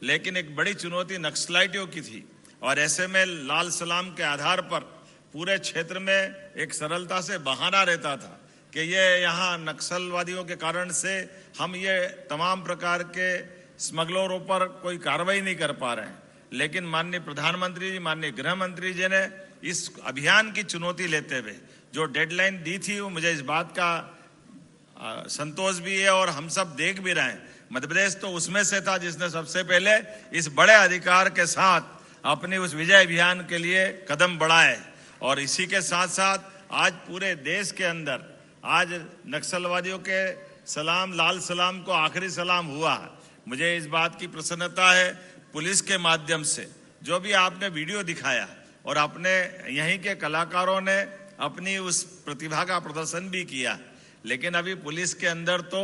लेकिन एक बड़ी चुनौती नक्सलाइटियों की थी, और ऐसे में लाल सलाम के आधार पर पूरे क्षेत्र में एक सरलता से बहाना रहता था कि ये यहाँ नक्सलवादियों के कारण से हम ये तमाम प्रकार के स्मगलरों पर कोई कार्रवाई नहीं कर पा रहे हैं। लेकिन माननीय प्रधानमंत्री जी, माननीय गृह मंत्री जी ने इस अभियान की चुनौती लेते हुए जो डेडलाइन दी थी, वो मुझे इस बात का संतोष भी है और हम सब देख भी रहे हैं। मध्य प्रदेश तो उसमें से था जिसने सबसे पहले इस बड़े अधिकार के साथ अपनी उस विजय अभियान के लिए कदम बढ़ाए, और इसी के साथ साथ आज पूरे देश के अंदर आज नक्सलवादियों के सलाम, लाल सलाम को आखिरी सलाम हुआ। मुझे इस बात की प्रसन्नता है पुलिस के माध्यम से जो भी आपने वीडियो दिखाया, और अपने यहीं के कलाकारों ने अपनी उस प्रतिभा का प्रदर्शन भी किया, लेकिन अभी पुलिस के अंदर तो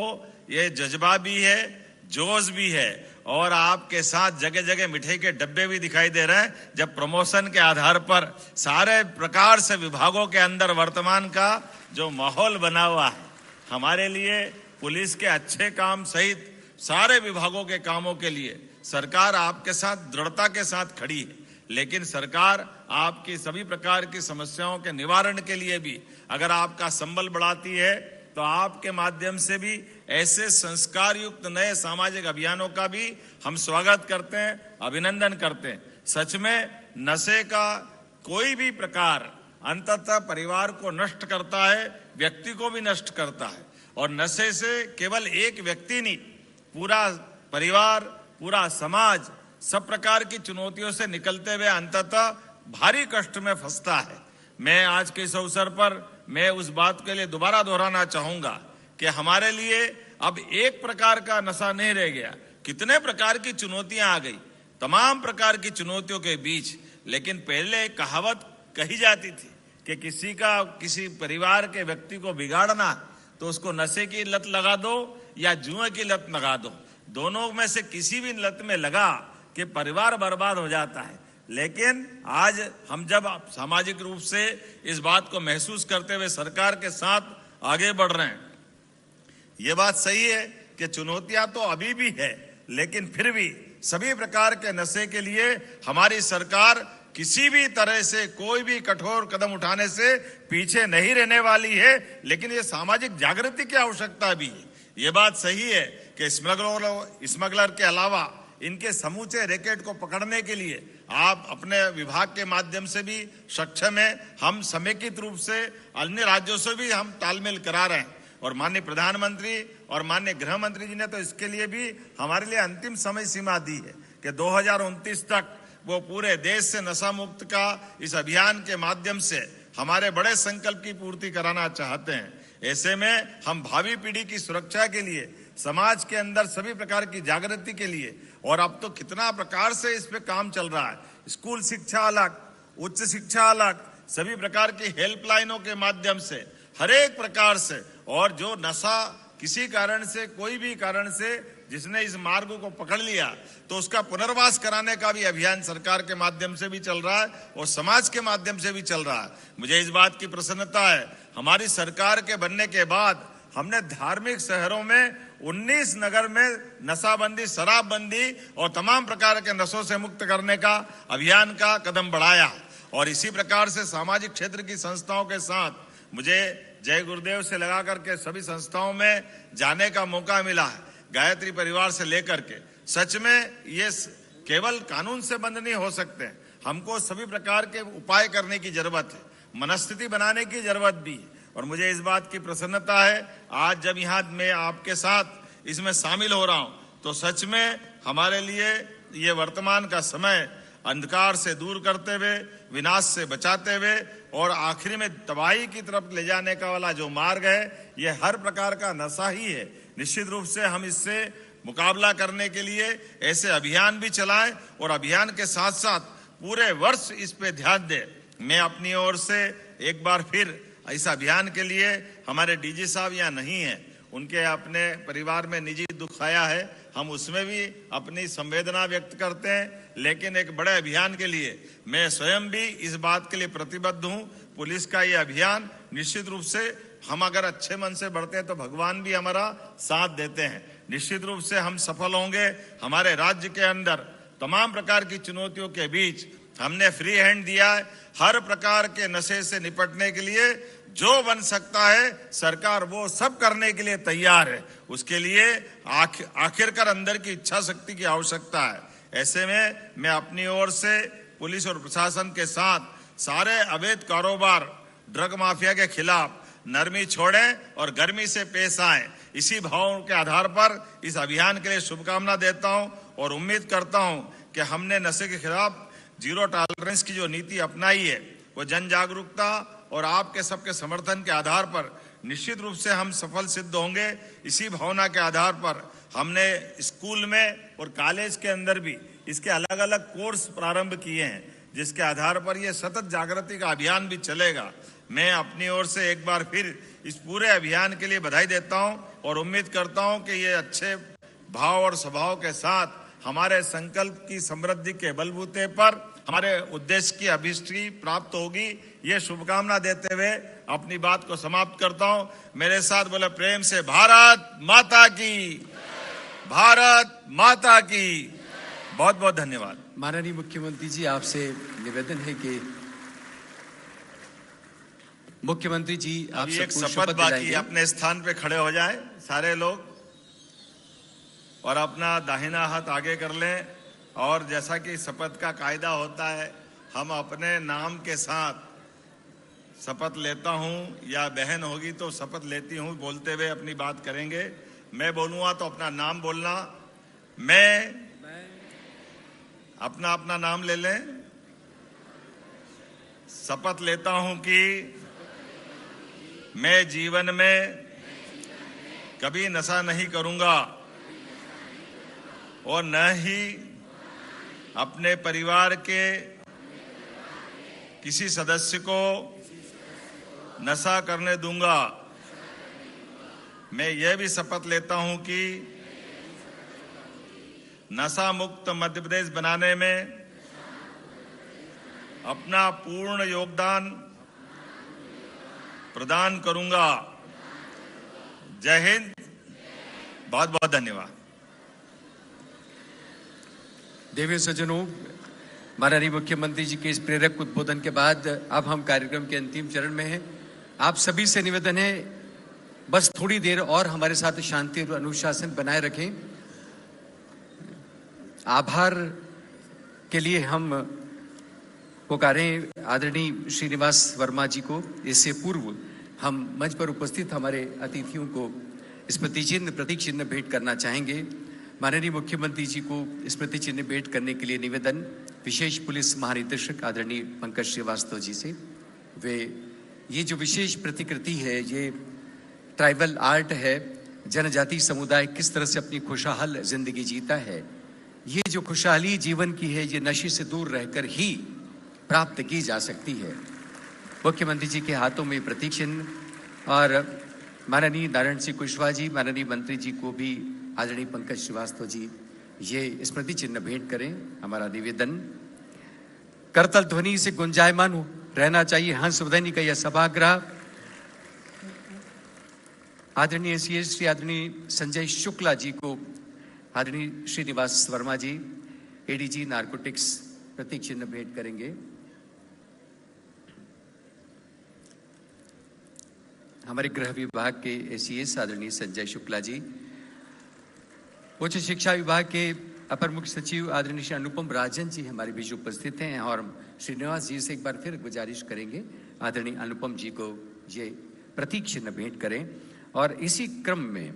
ये जज्बा भी है, जोश भी है, और आपके साथ जगह जगह मिठाई के डब्बे भी दिखाई दे रहे हैं। जब प्रमोशन के आधार पर सारे प्रकार से विभागों के अंदर वर्तमान का जो माहौल बना हुआ है, हमारे लिए पुलिस के अच्छे काम सहित सारे विभागों के कामों के लिए सरकार आपके साथ दृढ़ता के साथ खड़ी है। लेकिन सरकार आपकी सभी प्रकार की समस्याओं के निवारण के लिए भी अगर आपका संबल बढ़ाती है, तो आपके माध्यम से भी ऐसे संस्कार युक्त नए सामाजिक अभियानों का भी हम स्वागत करते हैं, अभिनंदन करते हैं। सच में नशे का कोई भी प्रकार अंततः परिवार को नष्ट करता है, व्यक्ति को भी नष्ट करता है, और नशे से केवल एक व्यक्ति नहीं, पूरा परिवार, पूरा समाज सब प्रकार की चुनौतियों से निकलते हुए अंततः भारी कष्ट में फंसता है। मैं आज के इस अवसर पर मैं उस बात के लिए दोबारा दोहराना चाहूंगा कि हमारे लिए अब एक प्रकार का नशा नहीं रह गया, कितने प्रकार की चुनौतियां आ गई, तमाम प्रकार की चुनौतियों के बीच। लेकिन पहले एक कहावत कही जाती थी कि किसी परिवार के व्यक्ति को बिगाड़ना तो उसको नशे की लत लगा दो या जुए की लत लगा दो, दोनों में से किसी भी लत में लगा कि परिवार बर्बाद हो जाता है। लेकिन आज हम जब सामाजिक रूप से इस बात को महसूस करते हुए सरकार के साथ आगे बढ़ रहे हैं, ये बात सही है कि चुनौतियां तो अभी भी है, लेकिन फिर भी सभी प्रकार के नशे के लिए हमारी सरकार किसी भी तरह से कोई भी कठोर कदम उठाने से पीछे नहीं रहने वाली है। लेकिन ये सामाजिक जागृति की आवश्यकता भी है। ये बात सही है कि स्मगलर के अलावा इनके समूचे रैकेट को पकड़ने के लिए आप अपने विभाग के माध्यम से भी सक्षम है। हम समेकित रूप से अन्य राज्यों से भी हम तालमेल करा रहे हैं, और माननीय प्रधानमंत्री और माननीय गृह मंत्री जी ने तो इसके लिए भी हमारे लिए अंतिम समय सीमा दी है कि 2029 तक वो पूरे देश से नशा मुक्त का इस अभियान के माध्यम से हमारे बड़े संकल्प की पूर्ति कराना चाहते हैं। ऐसे में हम भावी पीढ़ी की सुरक्षा के लिए, समाज के अंदर सभी प्रकार की जागृति के लिए, और अब तो कितना प्रकार से इस पे काम चल रहा है, स्कूल शिक्षा अलग, उच्च शिक्षा अलग, सभी प्रकार की हेल्पलाइनों के माध्यम से हर एक प्रकार से, और जो नशा किसी कारण से, कोई भी कारण से जिसने इस मार्ग को पकड़ लिया तो उसका पुनर्वास कराने का भी अभियान सरकार के माध्यम से भी चल रहा है और समाज के माध्यम से भी चल रहा है। मुझे इस बात की प्रसन्नता है, हमारी सरकार के बनने के बाद हमने धार्मिक शहरों में 19 नगर में नशाबंदी, शराबबंदी और तमाम प्रकार के नशों से मुक्त करने का अभियान का कदम बढ़ाया, और इसी प्रकार से सामाजिक क्षेत्र की संस्थाओं के साथ मुझे जय गुरुदेव से लगा करके सभी संस्थाओं में जाने का मौका मिला है। गायत्री परिवार से लेकर के सच में ये केवल कानून से बंद नहीं हो सकते, हमको सभी प्रकार के उपाय करने की जरूरत है, मनस्थिति बनाने की जरूरत भी है। और मुझे इस बात की प्रसन्नता है आज जब यहाँ मैं आपके साथ इसमें शामिल हो रहा हूँ, तो सच में हमारे लिए ये वर्तमान का समय अंधकार से दूर करते हुए, विनाश से बचाते हुए और आखिरी में तबाही की तरफ ले जाने का वाला जो मार्ग है, ये हर प्रकार का नशा ही है। निश्चित रूप से हम इससे मुकाबला करने के लिए ऐसे अभियान भी चलाएं और अभियान के साथ साथ पूरे वर्ष इस पे ध्यान दें। मैं अपनी ओर से एक बार फिर इस अभियान के लिए, हमारे डीजी साहब यहाँ नहीं है, उनके अपने परिवार में निजी दुख आया है, हम उसमें भी अपनी संवेदना व्यक्त करते हैं, लेकिन एक बड़े अभियान के लिए मैं स्वयं भी इस बात के लिए प्रतिबद्ध हूं। पुलिस का ये अभियान निश्चित रूप से हम अगर अच्छे मन से बढ़ते हैं तो भगवान भी हमारा साथ देते हैं। निश्चित रूप से हम सफल होंगे। हमारे राज्य के अंदर तमाम प्रकार की चुनौतियों के बीच हमने फ्री हैंड दिया है। हर प्रकार के नशे से निपटने के लिए जो बन सकता है सरकार वो सब करने के लिए तैयार है। उसके लिए आखिरकार अंदर की इच्छा शक्ति की आवश्यकता है। ऐसे में मैं अपनी ओर से पुलिस और प्रशासन के साथ सारे अवैध कारोबार, ड्रग माफिया के खिलाफ नरमी छोड़ें और गर्मी से पेश आएं। इसी भाव के आधार पर इस अभियान के लिए शुभकामना देता हूं और उम्मीद करता हूं कि हमने नशे के खिलाफ जीरो टॉलरेंस की जो नीति अपनाई है, वो जन जागरूकता और आपके सबके समर्थन के आधार पर निश्चित रूप से हम सफल सिद्ध होंगे। इसी भावना के आधार पर हमने स्कूल में और कॉलेज के अंदर भी इसके अलग अलग कोर्स प्रारंभ किए हैं, जिसके आधार पर यह सतत जागृति का अभियान भी चलेगा। मैं अपनी ओर से एक बार फिर इस पूरे अभियान के लिए बधाई देता हूं और उम्मीद करता हूं कि ये अच्छे भाव और स्वभाव के साथ हमारे संकल्प की समृद्धि के बलबूते पर हमारे उद्देश्य की अभिष्टि प्राप्त होगी। ये शुभकामना देते हुए अपनी बात को समाप्त करता हूं। मेरे साथ बोले प्रेम से भारत माता की, भारत माता की। बहुत बहुत धन्यवाद। माननीय मुख्यमंत्री जी, आपसे निवेदन है कि मुख्यमंत्री जी आप एक शपथ बाकी, अपने स्थान पे खड़े हो जाएं सारे लोग और अपना दाहिना हाथ आगे कर लें। और जैसा कि शपथ का कायदा होता है, हम अपने नाम के साथ शपथ लेता हूं या बहन होगी तो शपथ लेती हूं, बोलते हुए अपनी बात करेंगे। मैं बोलूंगा तो अपना नाम बोलना। मैं अपना अपना नाम ले लें। शपथ लेता हूं कि मैं जीवन में कभी नशा नहीं करूंगा और न ही अपने परिवार के किसी सदस्य को नशा करने दूंगा। मैं यह भी शपथ लेता हूं कि नशा मुक्त मध्य प्रदेश बनाने में अपना पूर्ण योगदान प्रदान करूंगा। जय हिंद, बहुत बहुत धन्यवाद। देवी सज्जनों, माननीय मुख्यमंत्री जी के इस प्रेरक उद्बोधन के बाद अब हम कार्यक्रम के अंतिम चरण में हैं। आप सभी से निवेदन है, बस थोड़ी देर और हमारे साथ शांति और अनुशासन बनाए रखें। आभार के लिए हम पुकारें आदरणीय श्रीनिवास वर्मा जी को। इससे पूर्व हम मंच पर उपस्थित हमारे अतिथियों को स्मृति चिन्ह, प्रतीक चिन्ह भेंट करना चाहेंगे। माननीय मुख्यमंत्री जी को स्मृति चिन्ह भेंट करने के लिए निवेदन विशेष पुलिस महानिदेशक आदरणीय पंकज श्रीवास्तव जी से। वे ये जो विशेष प्रतिकृति है, ये ट्राइबल आर्ट है, जनजाति समुदाय किस तरह से अपनी खुशहाल जिंदगी जीता है, ये जो खुशहाली जीवन की है, ये नशे से दूर रहकर ही प्राप्त की जा सकती है। मुख्यमंत्री जी के हाथों में प्रतीक चिन्ह और माननीय नारायण सिंह कुशवाहा जी, माननीय मंत्री जी को भी आदरणीय पंकज श्रीवास्तव जी ये स्मृति चिन्ह भेंट करें। हमारा निवेदन करतल ध्वनि से गुंजायमान रहना चाहिए। हंसध्वनि का यह सभागृह आदरणीय श्री आदरणीय संजय शुक्ला जी को आदरणीय श्रीनिवास वर्मा जी एडीजी नारकोटिक्स प्रतीक चिन्ह भेंट करेंगे। हमारे गृह विभाग के एसीएस आदरणीय संजय शुक्ला जी, उच्च शिक्षा विभाग के अपर मुख्य सचिव आदरणीय श्री अनुपम राजन जी हमारे बीच उपस्थित हैं और श्रीनिवास जी से एक बार फिर गुजारिश करेंगे आदरणीय अनुपम जी को ये प्रतीक चिन्ह भेंट करें। और इसी क्रम में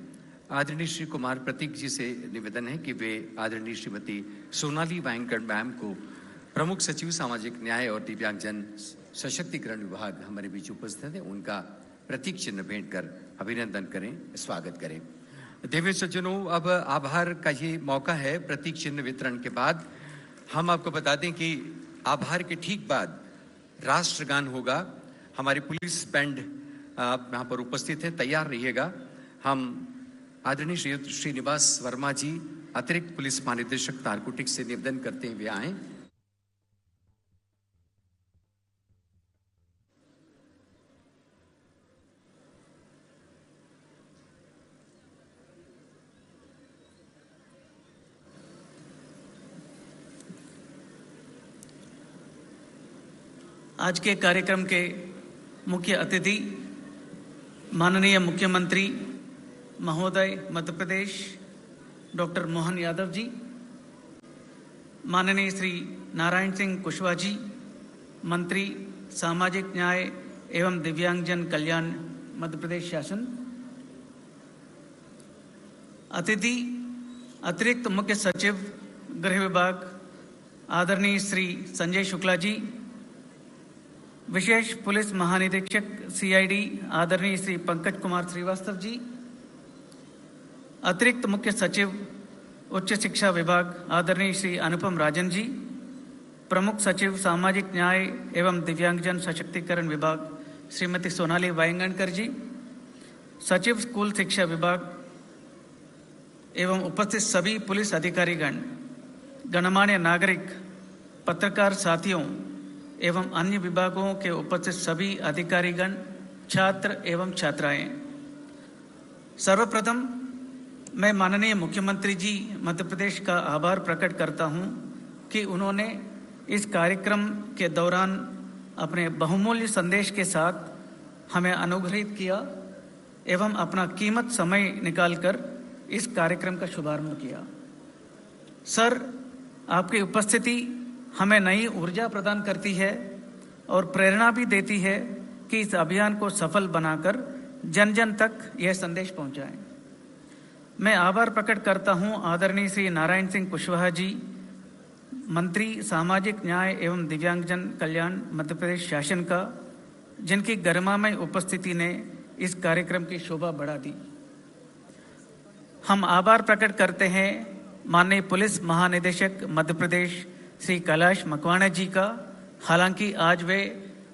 आदरणीय श्री कुमार प्रतीक जी से निवेदन है कि वे आदरणीय श्रीमती सोनाली वायंगड़ मैम को प्रमुख सचिव सामाजिक न्याय और दिव्यांगजन सशक्तिकरण विभाग हमारे बीच उपस्थित है, उनका प्रतीक चिन्ह भेंट कर अभिनंदन करें, स्वागत करें। देवी सज्जनों, अब आभार का ये मौका है। प्रतीक चिन्ह वितरण के बाद हम आपको बता दें कि आभार के ठीक बाद राष्ट्रगान होगा। हमारी पुलिस बैंड यहाँ पर उपस्थित है, तैयार रहिएगा। हम आदरणीय श्रीनिवास वर्मा जी अतिरिक्त पुलिस महानिदेशक नारकोटिक्स से निवेदन करते हुए आए। आज के कार्यक्रम के मुख्य अतिथि माननीय मुख्यमंत्री महोदय मध्य प्रदेश डॉक्टर मोहन यादव जी, माननीय श्री नारायण सिंह कुशवाहा जी, मंत्री सामाजिक न्याय एवं दिव्यांगजन कल्याण मध्य प्रदेश शासन, अतिथि अतिरिक्त मुख्य सचिव गृह विभाग आदरणीय श्री संजय शुक्ला जी, विशेष पुलिस महानिरीक्षक सीआईडी आदरणीय श्री पंकज कुमार श्रीवास्तव जी, अतिरिक्त मुख्य सचिव उच्च शिक्षा विभाग आदरणीय श्री अनुपम राजन जी, प्रमुख सचिव सामाजिक न्याय एवं दिव्यांगजन सशक्तिकरण विभाग श्रीमती सोनाली वायंगणकर जी, सचिव स्कूल शिक्षा विभाग एवं उपस्थित सभी पुलिस अधिकारीगण, गणमान्य नागरिक, पत्रकार साथियों एवं अन्य विभागों के उपस्थित सभी अधिकारीगण, छात्र एवं छात्राएं, सर्वप्रथम मैं माननीय मुख्यमंत्री जी मध्य प्रदेश का आभार प्रकट करता हूं कि उन्होंने इस कार्यक्रम के दौरान अपने बहुमूल्य संदेश के साथ हमें अनुग्रहित किया एवं अपना कीमत समय निकालकर इस कार्यक्रम का शुभारंभ किया। सर, आपकी उपस्थिति हमें नई ऊर्जा प्रदान करती है और प्रेरणा भी देती है कि इस अभियान को सफल बनाकर जन जन तक यह संदेश पहुंचाएं। मैं आभार प्रकट करता हूं आदरणीय श्री नारायण सिंह कुशवाहा जी, मंत्री सामाजिक न्याय एवं दिव्यांगजन कल्याण मध्य प्रदेश शासन का, जिनकी गरिमामय उपस्थिति ने इस कार्यक्रम की शोभा बढ़ा दी। हम आभार प्रकट करते हैं माननीय पुलिस महानिदेशक मध्य प्रदेश श्री कैलाश मकवाना जी का, हालांकि आज वे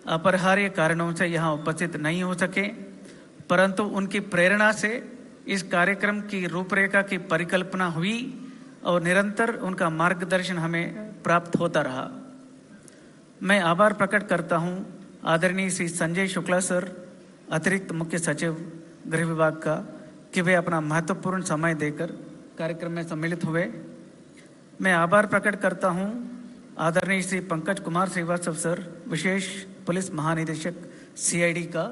अपरिहार्य कारणों से यहाँ उपस्थित नहीं हो सके, परंतु उनकी प्रेरणा से इस कार्यक्रम की रूपरेखा की परिकल्पना हुई और निरंतर उनका मार्गदर्शन हमें प्राप्त होता रहा। मैं आभार प्रकट करता हूँ आदरणीय श्री संजय शुक्ला सर, अतिरिक्त मुख्य सचिव गृह विभाग का, कि वे अपना महत्वपूर्ण समय देकर कार्यक्रम में सम्मिलित हुए। मैं आभार प्रकट करता हूं आदरणीय श्री पंकज कुमार श्रीवास्तव सर, विशेष पुलिस महानिदेशक सीआईडी का,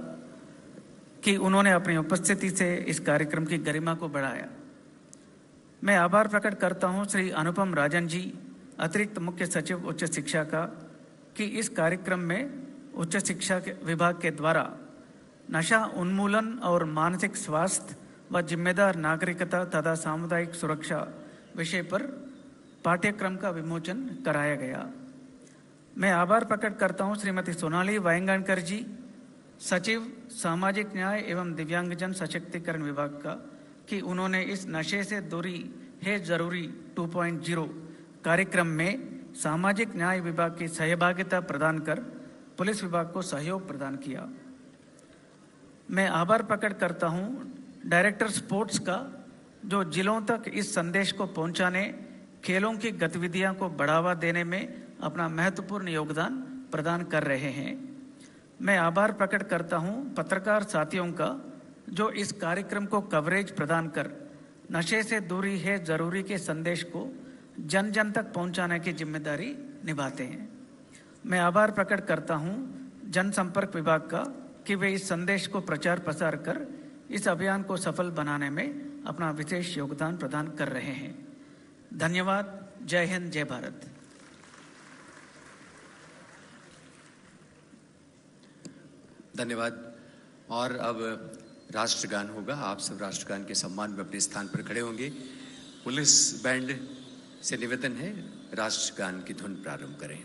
कि उन्होंने अपनी उपस्थिति से इस कार्यक्रम की गरिमा को बढ़ाया। मैं आभार प्रकट करता हूं श्री अनुपम राजन जी, अतिरिक्त मुख्य सचिव उच्च शिक्षा का, कि इस कार्यक्रम में उच्च शिक्षा विभाग के द्वारा नशा उन्मूलन और मानसिक स्वास्थ्य व जिम्मेदार नागरिकता तथा सामुदायिक सुरक्षा विषय पर पाठ्यक्रम का विमोचन कराया गया। मैं आभार प्रकट करता हूं श्रीमती सोनाली वायंगणकर जी, सचिव सामाजिक न्याय एवं दिव्यांगजन सशक्तिकरण विभाग का, कि उन्होंने इस नशे से दूरी है जरूरी 2.0 कार्यक्रम में सामाजिक न्याय विभाग की सहभागिता प्रदान कर पुलिस विभाग को सहयोग प्रदान किया। मैं आभार प्रकट करता हूं डायरेक्टर स्पोर्ट्स का, जो जिलों तक इस संदेश को पहुंचाने, खेलों की गतिविधियों को बढ़ावा देने में अपना महत्वपूर्ण योगदान प्रदान कर रहे हैं। मैं आभार प्रकट करता हूं पत्रकार साथियों का, जो इस कार्यक्रम को कवरेज प्रदान कर नशे से दूरी है जरूरी के संदेश को जन जन तक पहुंचाने की जिम्मेदारी निभाते हैं। मैं आभार प्रकट करता हूं जनसंपर्क विभाग का, कि वे इस संदेश को प्रचार प्रसार कर इस अभियान को सफल बनाने में अपना विशेष योगदान प्रदान कर रहे हैं। धन्यवाद। जय हिंद, जय भारत। धन्यवाद। और अब राष्ट्रगान होगा। आप सब राष्ट्रगान के सम्मान में अपने स्थान पर खड़े होंगे। पुलिस बैंड से निवेदन है, राष्ट्रगान की धुन प्रारंभ करें।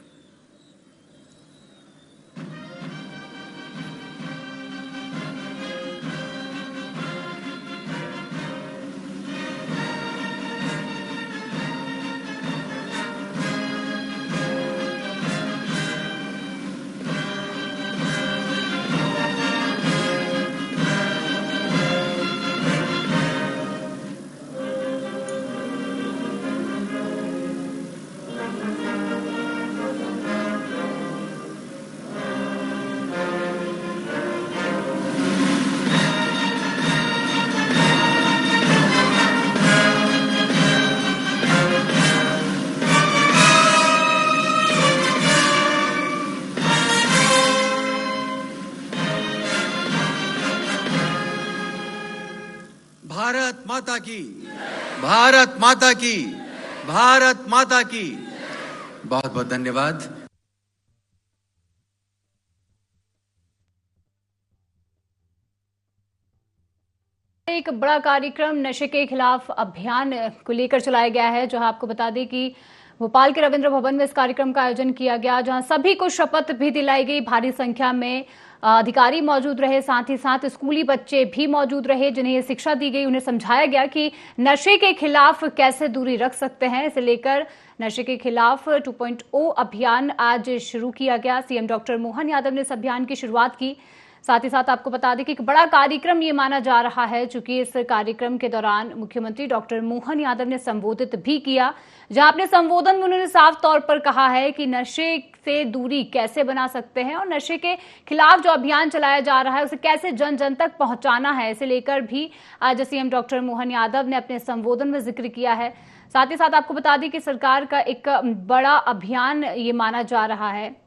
भारत माता की, भारत माता की, भारत माता की। बहुत बहुत धन्यवाद। एक बड़ा कार्यक्रम नशे के खिलाफ अभियान को लेकर चलाया गया है, जहां आपको बता दें कि भोपाल के रविंद्र भवन में इस कार्यक्रम का आयोजन किया गया, जहां सभी को शपथ भी दिलाई गई। भारी संख्या में अधिकारी मौजूद रहे, साथ ही साथ स्कूली बच्चे भी मौजूद रहे, जिन्हें ये शिक्षा दी गई। उन्हें समझाया गया कि नशे के खिलाफ कैसे दूरी रख सकते हैं। इसे लेकर नशे के खिलाफ 2.0 अभियान आज शुरू किया गया। सीएम डॉक्टर मोहन यादव ने इस अभियान की शुरुआत की। साथ ही साथ आपको बता दें कि एक बड़ा कार्यक्रम ये माना जा रहा है, चूंकि इस कार्यक्रम के दौरान मुख्यमंत्री डॉक्टर मोहन यादव ने संबोधित भी किया, जहां अपने संबोधन में उन्होंने साफ तौर पर कहा है कि नशे से दूरी कैसे बना सकते हैं और नशे के खिलाफ जो अभियान चलाया जा रहा है उसे कैसे जन जन तक पहुंचाना है। इसे लेकर भी आज सीएम डॉक्टर मोहन यादव ने अपने संबोधन में जिक्र किया है। साथ ही साथ आपको बता दें कि सरकार का एक बड़ा अभियान ये माना जा रहा है।